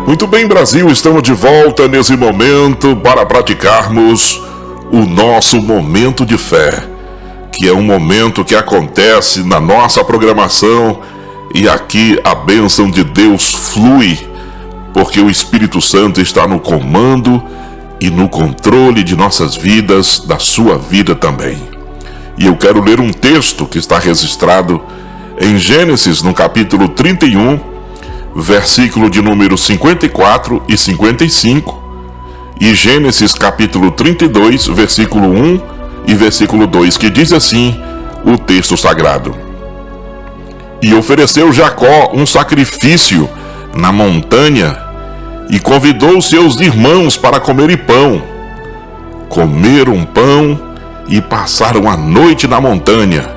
Muito bem, Brasil, estamos de volta nesse momento para praticarmos o nosso momento de fé, que é um momento que acontece na nossa programação e aqui a bênção de Deus flui, porque o Espírito Santo está no comando e no controle de nossas vidas, da sua vida também. E eu quero ler um texto que está registrado em Gênesis, no capítulo 31, versículo de número 54 e 55, e Gênesis capítulo 32, versículo 1 e versículo 2, que diz assim o texto sagrado: E ofereceu Jacó um sacrifício na montanha, e convidou seus irmãos para comerem pão. Comeram pão e passaram a noite na montanha.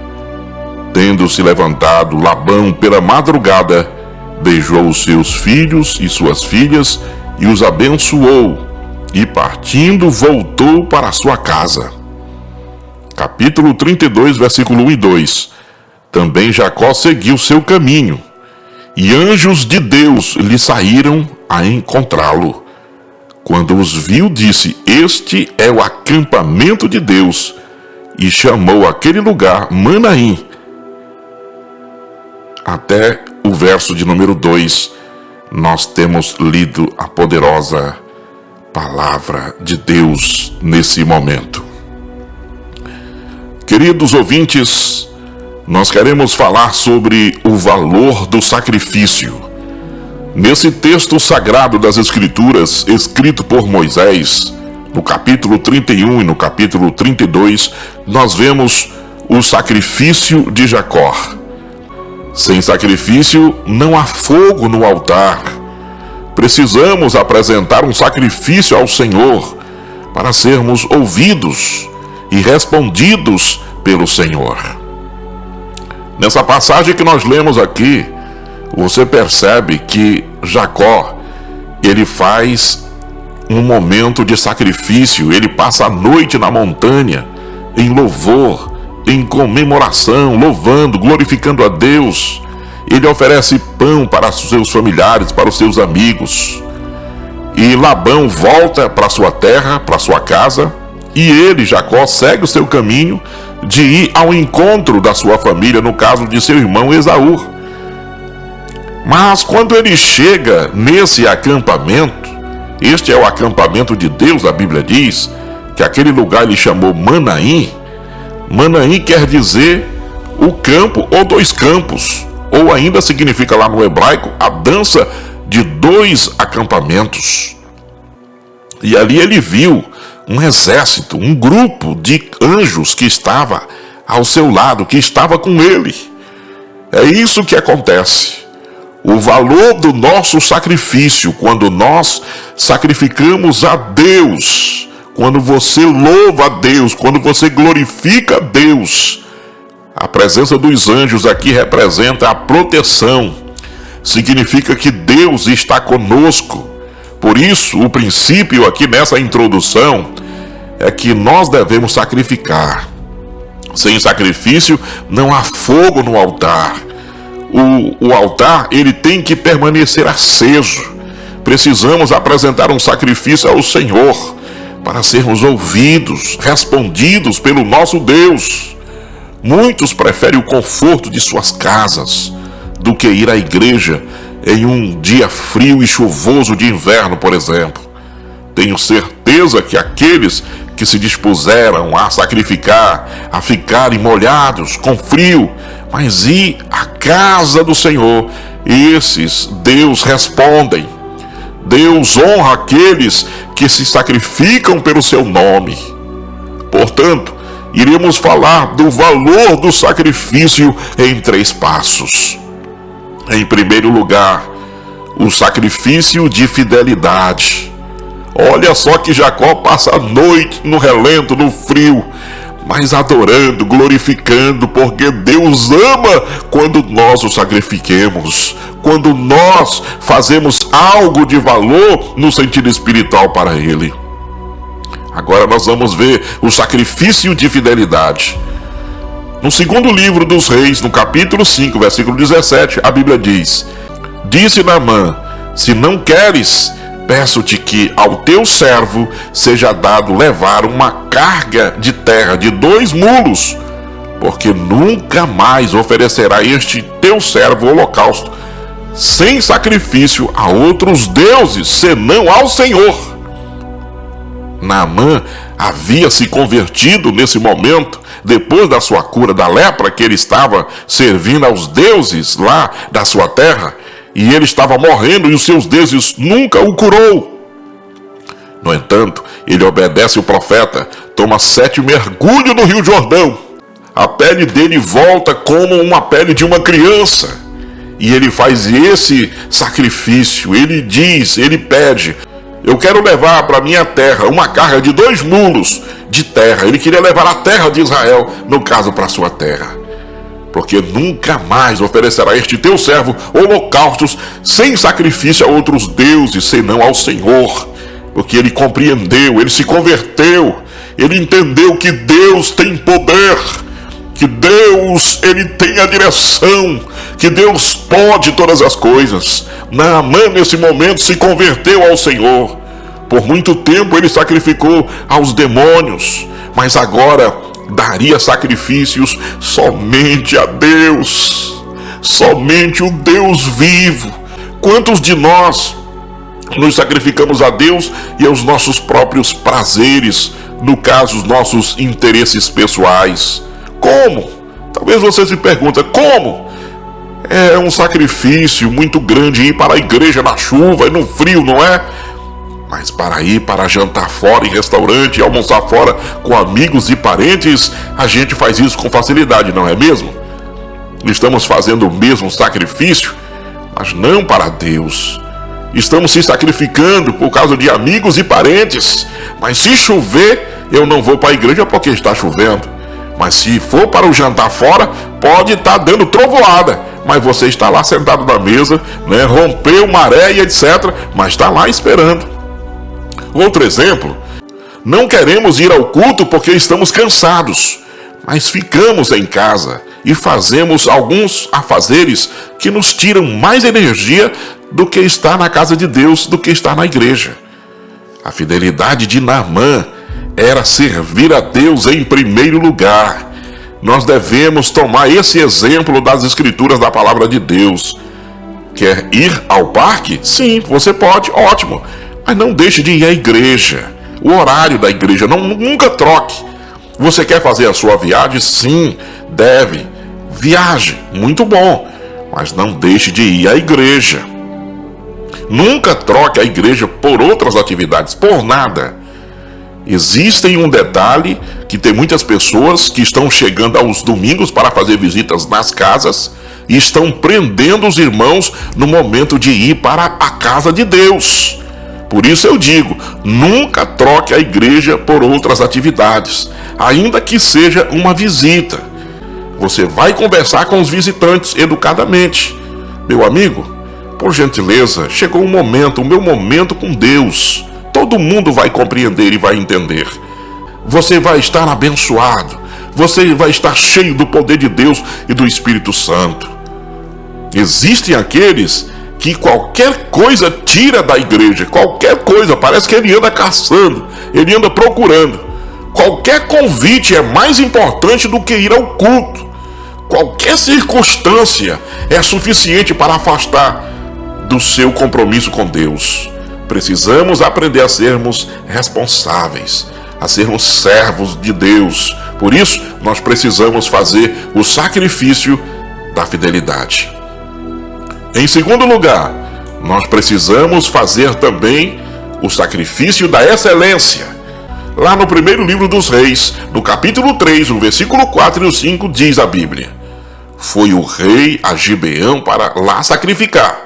Tendo-se levantado Labão pela madrugada, beijou os seus filhos e suas filhas e os abençoou, e partindo voltou para a sua casa. Capítulo 32, versículo 1 e 2. Também Jacó seguiu seu caminho, e anjos de Deus lhe saíram a encontrá-lo. Quando os viu, disse: Este é o acampamento de Deus, e chamou aquele lugar Manaim. Até o verso de número 2, nós temos lido a poderosa palavra de Deus nesse momento. Queridos ouvintes, nós queremos falar sobre o valor do sacrifício. Nesse texto sagrado das Escrituras, escrito por Moisés, no capítulo 31 e no capítulo 32, nós vemos o sacrifício de Jacó. Sem sacrifício não há fogo no altar. Precisamos apresentar um sacrifício ao Senhor para sermos ouvidos e respondidos pelo Senhor. Nessa passagem que nós lemos aqui, você percebe que Jacó, ele faz um momento de sacrifício, ele passa a noite na montanha, em louvor, em comemoração, louvando, glorificando a Deus. Ele oferece pão para os seus familiares, para os seus amigos. E Labão volta para sua terra, para sua casa, e ele, Jacó, segue o seu caminho de ir ao encontro da sua família, no caso de seu irmão Esaú. Mas quando ele chega nesse acampamento, este é o acampamento de Deus, a Bíblia diz que aquele lugar ele chamou Manaim. Manaim quer dizer o campo ou dois campos, ou ainda significa lá no hebraico a dança de dois acampamentos. E ali ele viu um exército, um grupo de anjos que estava ao seu lado, que estava com ele. É isso que acontece. O valor do nosso sacrifício, quando nós sacrificamos a Deus, quando você louva a Deus, quando você glorifica a Deus, a presença dos anjos aqui representa a proteção. Significa que Deus está conosco. Por isso, o princípio aqui nessa introdução é que nós devemos sacrificar. Sem sacrifício não há fogo no altar. O altar, ele tem que permanecer aceso. Precisamos apresentar um sacrifício ao Senhor para sermos ouvidos, respondidos pelo nosso Deus. Muitos preferem o conforto de suas casas do que ir à igreja em um dia frio e chuvoso de inverno, por exemplo. Tenho certeza que aqueles que se dispuseram a sacrificar, a ficarem molhados, com frio, mas ir à casa do Senhor, esses Deus respondem. Deus honra aqueles que se sacrificam pelo seu nome. Portanto, iremos falar do valor do sacrifício em 3 passos. Em primeiro lugar, o sacrifício de fidelidade. Olha só que Jacó passa a noite no relento, no frio, mas adorando, glorificando, porque Deus ama quando nós o sacrifiquemos, quando nós fazemos algo de valor no sentido espiritual para Ele. Agora nós vamos ver o sacrifício de fidelidade. No segundo livro dos Reis, no capítulo 5, versículo 17, a Bíblia diz: Disse Naamã: Se não queres, peço-te que ao teu servo seja dado levar uma carga de terra de 2 mulos, porque nunca mais oferecerá este teu servo holocausto sem sacrifício a outros deuses, senão ao Senhor. Naamã havia se convertido nesse momento, depois da sua cura da lepra, que ele estava servindo aos deuses lá da sua terra, e ele estava morrendo e os seus deuses nunca o curou. No entanto, ele obedece o profeta, toma 7 mergulhos no Rio Jordão. A pele dele volta como uma pele de uma criança. E ele faz esse sacrifício, ele diz, ele pede: eu quero levar para minha terra uma carga de 2 mulos de terra. Ele queria levar a terra de Israel, no caso, para a sua terra. Porque nunca mais oferecerá este teu servo holocaustos sem sacrifício a outros deuses, senão ao Senhor. Porque ele compreendeu, ele se converteu, ele entendeu que Deus tem poder, que Deus, ele tem a direção, que Deus pode todas as coisas. Naamã, nesse momento, se converteu ao Senhor. Por muito tempo ele sacrificou aos demônios, mas agora daria sacrifícios somente a Deus, somente o Deus vivo. Quantos de nós nos sacrificamos a Deus e aos nossos próprios prazeres, no caso, os nossos interesses pessoais? Como? Talvez você se pergunte, como? É um sacrifício muito grande ir para a igreja na chuva e no frio, não é? Mas para ir para jantar fora em restaurante e almoçar fora com amigos e parentes, a gente faz isso com facilidade, não é mesmo? Estamos fazendo o mesmo sacrifício, mas não para Deus. Estamos se sacrificando por causa de amigos e parentes. Mas se chover, eu não vou para a igreja porque está chovendo. Mas se for para o jantar fora, pode estar dando trovoada, mas você está lá sentado na mesa, né? Rompeu maré e etc, mas está lá esperando. Outro exemplo: não queremos ir ao culto porque estamos cansados, mas ficamos em casa e fazemos alguns afazeres que nos tiram mais energia do que estar na casa de Deus, do que estar na igreja. A fidelidade de Naamã era servir a Deus em primeiro lugar. Nós devemos tomar esse exemplo das Escrituras, da Palavra de Deus. Quer ir ao parque? Sim, você pode, ótimo. Mas não deixe de ir à igreja. O horário da igreja, nunca troque. Você quer fazer a sua viagem? Sim, deve. Viaje, muito bom. Mas não deixe de ir à igreja. Nunca troque a igreja por outras atividades, por nada. Existem um detalhe, que tem muitas pessoas que estão chegando aos domingos para fazer visitas nas casas e estão prendendo os irmãos no momento de ir para a casa de Deus. Por isso eu digo, nunca troque a igreja por outras atividades, ainda que seja uma visita. Você vai conversar com os visitantes educadamente. Meu amigo, por gentileza, chegou o meu momento com Deus. Todo mundo vai compreender e vai entender. Você vai estar abençoado. Você vai estar cheio do poder de Deus e do Espírito Santo. Existem aqueles que qualquer coisa tira da igreja. Qualquer coisa, parece que ele anda caçando, ele anda procurando. Qualquer convite é mais importante do que ir ao culto. Qualquer circunstância é suficiente para afastar do seu compromisso com Deus. Precisamos aprender a sermos responsáveis, a sermos servos de Deus. Por isso, nós precisamos fazer o sacrifício da fidelidade. Em segundo lugar, nós precisamos fazer também o sacrifício da excelência. Lá no primeiro livro dos Reis, no capítulo 3, no versículo 4 e o 5, diz a Bíblia: foi o rei a Gibeão para lá sacrificar,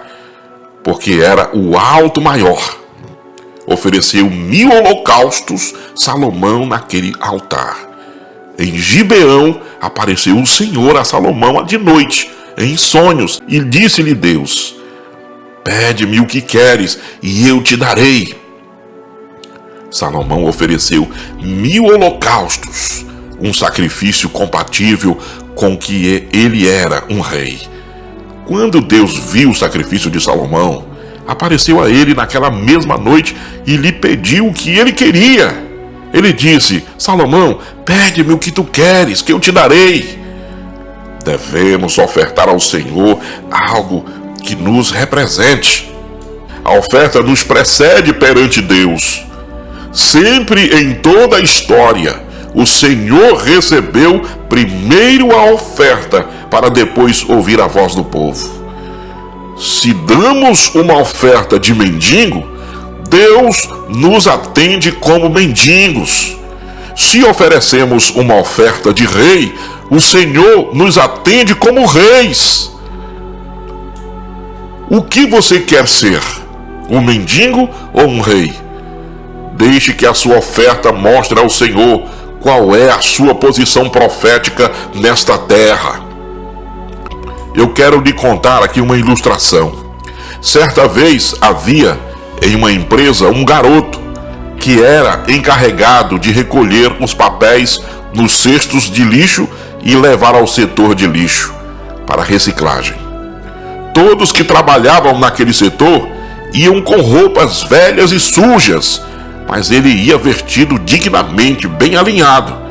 porque era o alto maior. Ofereceu 1000 holocaustos Salomão naquele altar. Em Gibeão apareceu o Senhor a Salomão de noite, em sonhos, e disse-lhe Deus: pede-me o que queres, e eu te darei. Salomão ofereceu 1000 holocaustos, um sacrifício compatível com que ele era um rei. Quando Deus viu o sacrifício de Salomão, apareceu a ele naquela mesma noite e lhe pediu o que ele queria. Ele disse: Salomão, pede-me o que tu queres, que eu te darei. Devemos ofertar ao Senhor algo que nos represente. A oferta nos precede perante Deus. Sempre em toda a história, o Senhor recebeu primeiro a oferta para depois ouvir a voz do povo. Se damos uma oferta de mendigo, Deus nos atende como mendigos. Se oferecemos uma oferta de rei, o Senhor nos atende como reis. O que você quer ser? Um mendigo ou um rei? Deixe que a sua oferta mostre ao Senhor qual é a sua posição profética nesta terra. Eu quero lhe contar aqui uma ilustração. Certa vez havia em uma empresa um garoto que era encarregado de recolher os papéis nos cestos de lixo e levar ao setor de lixo para reciclagem. Todos que trabalhavam naquele setor iam com roupas velhas e sujas, mas ele ia vestido dignamente, bem alinhado.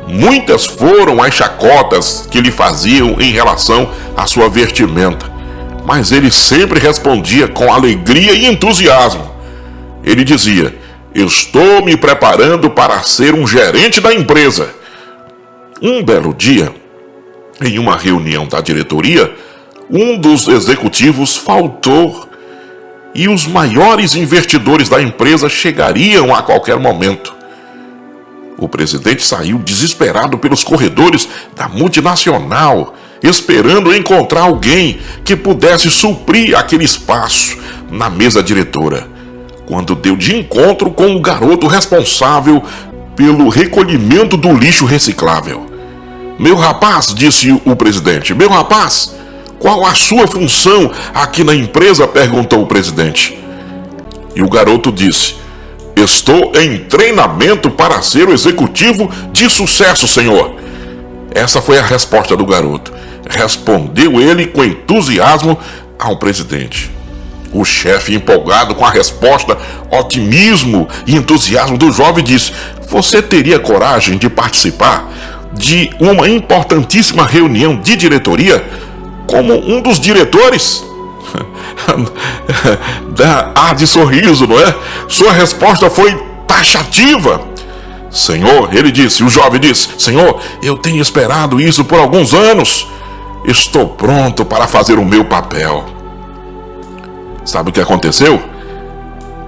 Muitas foram as chacotas que lhe faziam em relação à sua vestimenta, mas ele sempre respondia com alegria e entusiasmo. Ele dizia: estou me preparando para ser um gerente da empresa. Um belo dia, em uma reunião da diretoria, um dos executivos faltou e os maiores investidores da empresa chegariam a qualquer momento. O presidente saiu desesperado pelos corredores da multinacional, esperando encontrar alguém que pudesse suprir aquele espaço na mesa diretora, quando deu de encontro com o garoto responsável pelo recolhimento do lixo reciclável. Meu rapaz, disse o presidente, meu rapaz, qual a sua função aqui na empresa? Perguntou o presidente. E o garoto disse: estou em treinamento para ser o executivo de sucesso, senhor. Essa foi a resposta do garoto. Respondeu ele com entusiasmo ao presidente. O chefe, empolgado com a resposta, otimismo e entusiasmo do jovem, disse: você teria coragem de participar de uma importantíssima reunião de diretoria como um dos diretores? Dá ar de sorriso, não é? Sua resposta foi taxativa. Senhor, ele disse, o jovem disse: Senhor, eu tenho esperado isso por alguns anos. Estou pronto para fazer o meu papel. Sabe o que aconteceu?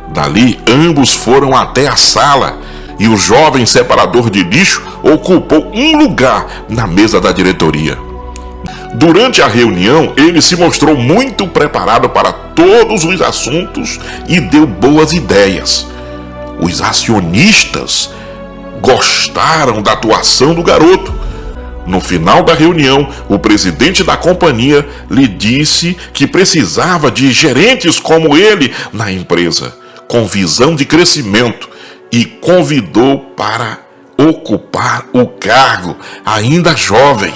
Dali, ambos foram até a sala e o jovem separador de lixo ocupou um lugar na mesa da diretoria. Durante a reunião, ele se mostrou muito preparado para todos os assuntos e deu boas ideias. Os acionistas gostaram da atuação do garoto. No final da reunião, o presidente da companhia lhe disse que precisava de gerentes como ele na empresa, com visão de crescimento, e convidou para ocupar o cargo ainda jovem.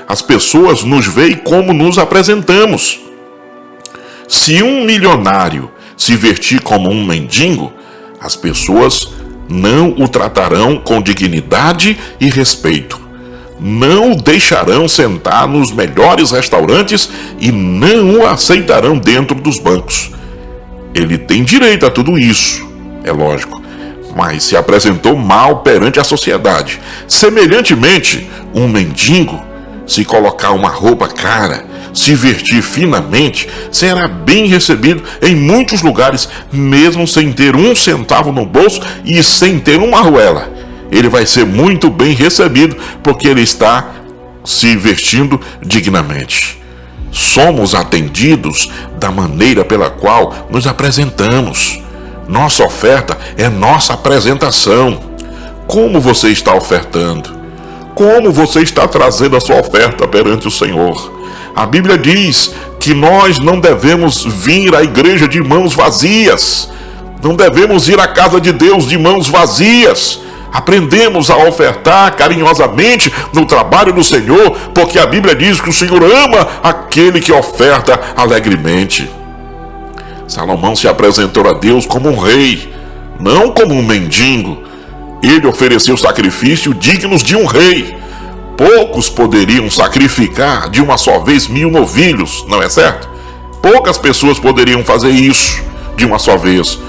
As pessoas nos veem como nos apresentamos. Se um milionário se vestir como um mendigo, as pessoas não o tratarão com dignidade e respeito. Não o deixarão sentar nos melhores restaurantes e não o aceitarão dentro dos bancos. Ele tem direito a tudo isso, é lógico, mas se apresentou mal perante a sociedade. Semelhantemente, um mendigo, se colocar uma roupa cara, se vestir finamente, será bem recebido em muitos lugares, mesmo sem ter um centavo no bolso e sem ter uma arruela. Ele vai ser muito bem recebido porque ele está se vestindo dignamente. Somos atendidos da maneira pela qual nos apresentamos. Nossa oferta é nossa apresentação. Como você está ofertando? Como você está trazendo a sua oferta perante o Senhor? A Bíblia diz que nós não devemos vir à igreja de mãos vazias. Não devemos ir à casa de Deus de mãos vazias. Aprendemos a ofertar carinhosamente no trabalho do Senhor, porque a Bíblia diz que o Senhor ama aquele que oferta alegremente. Salomão se apresentou a Deus como um rei, não como um mendigo. Ele ofereceu sacrifício dignos de um rei. Poucos poderiam sacrificar de uma só vez 1000 novilhos, não é certo? Poucas pessoas poderiam fazer isso de uma só vez.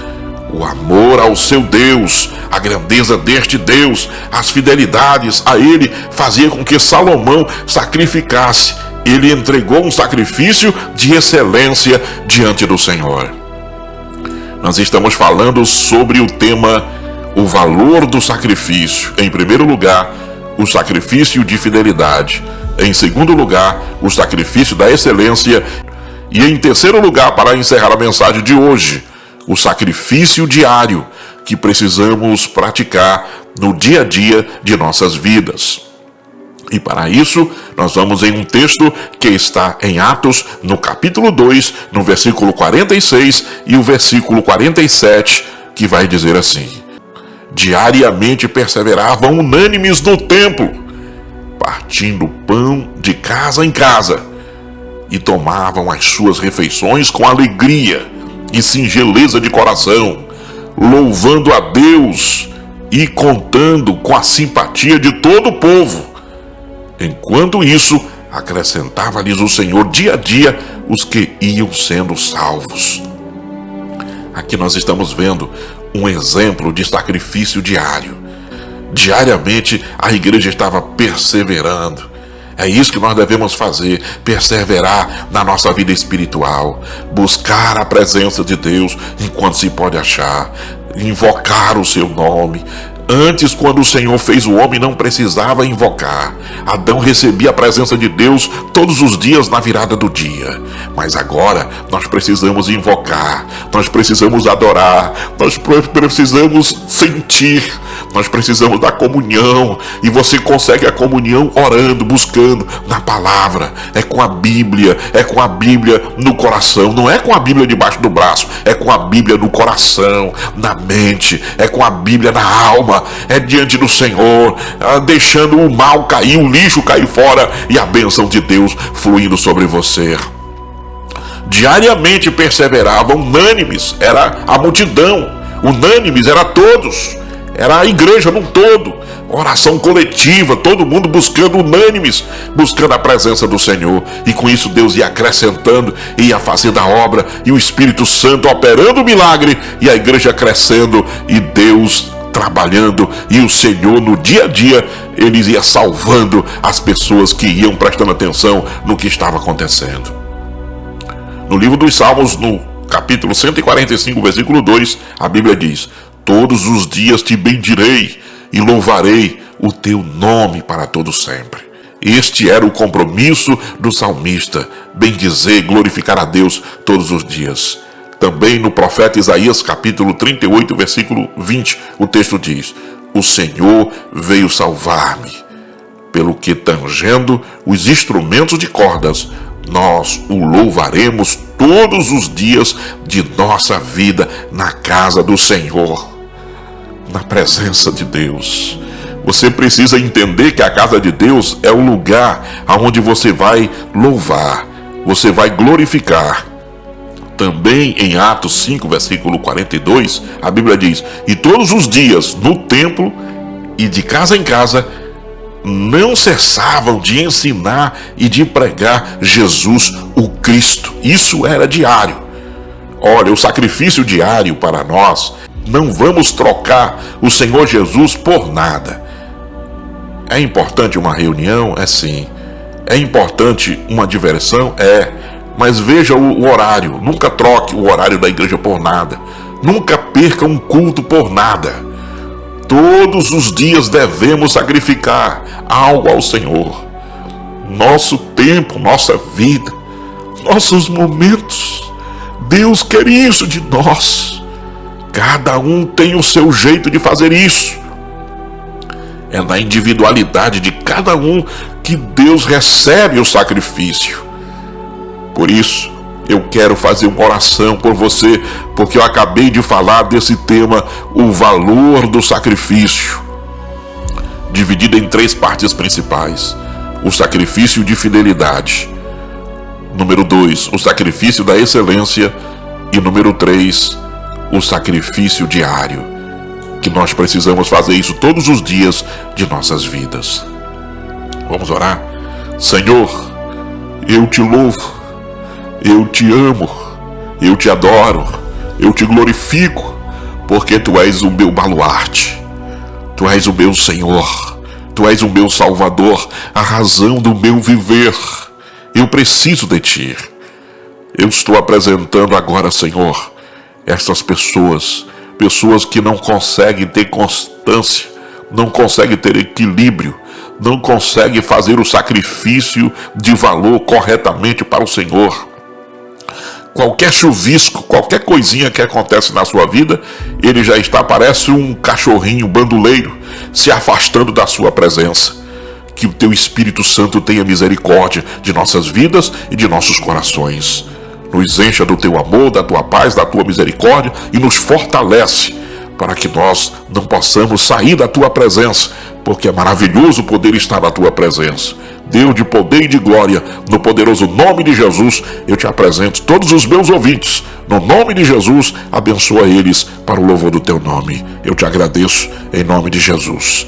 O amor ao seu Deus, a grandeza deste Deus, as fidelidades a ele fazia com que Salomão sacrificasse. Ele entregou um sacrifício de excelência diante do Senhor. Nós estamos falando sobre o tema, o valor do sacrifício. Em primeiro lugar, o sacrifício de fidelidade. Em segundo lugar, o sacrifício da excelência. E em terceiro lugar, para encerrar a mensagem de hoje, o sacrifício diário que precisamos praticar no dia a dia de nossas vidas. E para isso, nós vamos em um texto que está em Atos, no capítulo 2, no versículo 46 e o versículo 47, que vai dizer assim: diariamente perseveravam unânimes no templo, partindo pão de casa em casa, e tomavam as suas refeições com alegria e singeleza de coração, louvando a Deus e contando com a simpatia de todo o povo. Enquanto isso, acrescentava-lhes o Senhor dia a dia os que iam sendo salvos. Aqui nós estamos vendo um exemplo de sacrifício diário. Diariamente a igreja estava perseverando. É isso que nós devemos fazer, perseverar na nossa vida espiritual, buscar a presença de Deus enquanto se pode achar, invocar o seu nome. Antes, quando o Senhor fez o homem, não precisava invocar. Adão recebia a presença de Deus todos os dias na virada do dia. Mas agora nós precisamos invocar, nós precisamos adorar, nós precisamos sentir, nós precisamos da comunhão. E você consegue a comunhão orando, buscando na palavra. É com a Bíblia no coração. Não é com a Bíblia debaixo do braço, é com a Bíblia no coração, na mente, é com a Bíblia na alma. É diante do Senhor, deixando o mal cair, o lixo cair fora e a bênção de Deus fluindo sobre você. Diariamente perseveravam unânimes, era a multidão, unânimes era todos, era a igreja num todo, oração coletiva, todo mundo buscando unânimes, buscando a presença do Senhor. E com isso Deus ia acrescentando, ia fazendo a obra, e o Espírito Santo operando o milagre, e a igreja crescendo, e Deus trabalhando, e o Senhor no dia a dia, ele ia salvando as pessoas que iam prestando atenção no que estava acontecendo. No livro dos Salmos, no capítulo 145, versículo 2, a Bíblia diz: todos os dias te bendirei e louvarei o teu nome para todo sempre. Este era o compromisso do salmista, bendizer e glorificar a Deus todos os dias. Também no profeta Isaías, capítulo 38, versículo 20, o texto diz: o Senhor veio salvar-me, pelo que tangendo os instrumentos de cordas, nós o louvaremos todos os dias de nossa vida na casa do Senhor, na presença de Deus. Você precisa entender que a casa de Deus é o lugar onde você vai louvar, você vai glorificar. Também em Atos 5, versículo 42, a Bíblia diz: e todos os dias no templo e de casa em casa não cessavam de ensinar e de pregar Jesus o Cristo. Isso era diário. Olha, o sacrifício diário para nós, não vamos trocar o Senhor Jesus por nada. É importante uma reunião? É sim. É importante uma diversão? É. Mas veja o horário, nunca troque o horário da igreja por nada. Nunca perca um culto por nada. Todos os dias devemos sacrificar algo ao Senhor. Nosso tempo, nossa vida, nossos momentos. Deus quer isso de nós. Cada um tem o seu jeito de fazer isso. É na individualidade de cada um que Deus recebe o sacrifício. Por isso, eu quero fazer uma oração por você, porque eu acabei de falar desse tema, o valor do sacrifício, dividido em 3 partes principais: o sacrifício de fidelidade, número 2, o sacrifício da excelência, E número 3, o sacrifício diário, que nós precisamos fazer isso todos os dias de nossas vidas. Vamos orar? Senhor, eu te louvo, eu te amo, eu te adoro, eu te glorifico, porque Tu és o meu baluarte, Tu és o meu Senhor, Tu és o meu Salvador, a razão do meu viver. Eu preciso de Ti. Eu estou apresentando agora, Senhor, essas pessoas que não conseguem ter constância, não conseguem ter equilíbrio, não conseguem fazer o sacrifício de valor corretamente para o Senhor. Qualquer chuvisco, qualquer coisinha que acontece na sua vida, ele já está, parece um cachorrinho bandoleiro, se afastando da sua presença. Que o Teu Espírito Santo tenha misericórdia de nossas vidas e de nossos corações. Nos encha do Teu amor, da Tua paz, da Tua misericórdia e nos fortalece para que nós não possamos sair da Tua presença, porque é maravilhoso poder estar na Tua presença. Deus de poder e de glória, no poderoso nome de Jesus, eu te apresento todos os meus ouvintes. No nome de Jesus, abençoa eles para o louvor do Teu nome. Eu te agradeço em nome de Jesus.